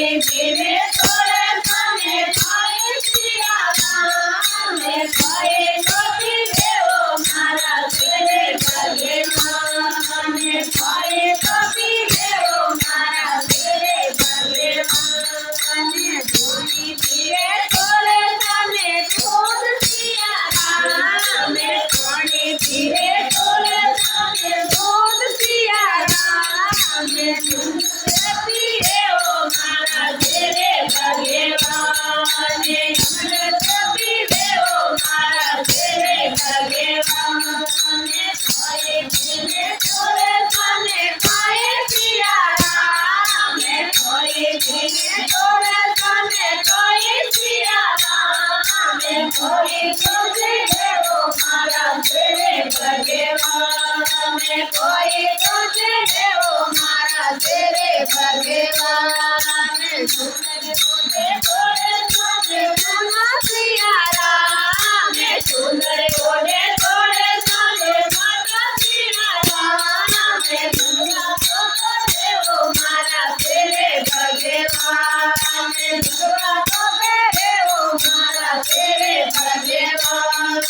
धीरे तोरे तने खाए सिया राम खाए कभी देवो मारा तेरे भगवान खाए कभी देवो मारा तेरे भगवान धोनी धीरे तोरे तने छोड़ सिया राम धोनी धीरे तोरे तने छोड़ सिया राम मारा तेरे भगवान कभी देवो मारा तेरे भगवान खाए धीरे तोरे तने खाए सिया राम खाए धीरे तोरे तने खाए सिया राम खाए कभी देवो मारा तेरे भगवान खाए कभी देवो मारा तेरे भगवान सुंदर गोदे गोदे गोदे मामा सिया राम सुंदर गोदे गोदे गोदे माता सिया राम दुर्गा को देवो मारा तेरे भगवान दुर्गा को देवो मारा तेरे भगवान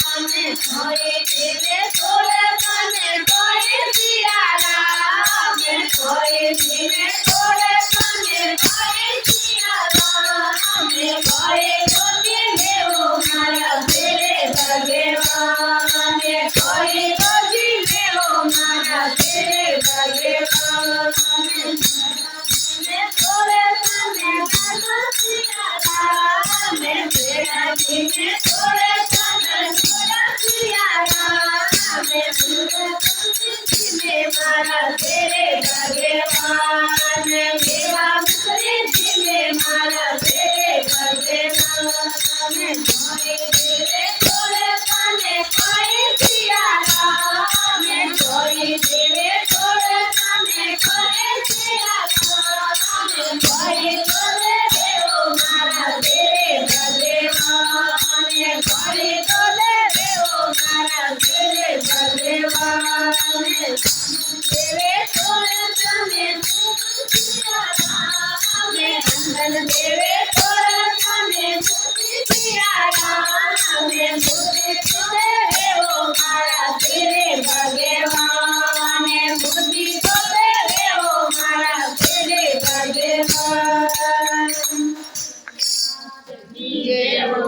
कोई धीरे तोरे तने कोई सिया राम कोई धीरे तोरे तने कोई सिया राम कोई गोदी देवो मारा तेरे भगवान कोई गोदी देवो मारा तेरे भगवान तोरे तने माता सिया राम तेरा धीरे तोरे तने सिया राम मारा तेरे भगवान मेरा मुझे दिले मारा तेरे भगवान कोई तेरे तोरे तने कोई सिया राम कोई तेरे तोरे तने कोई सिया राम कोई तोरे देवो मारा तेरे भगवान कोई तोरे देवो मारा तेरे भगवान तेरे तोरे तने सिया राम अंदर तेरे तोरे तने सिया राम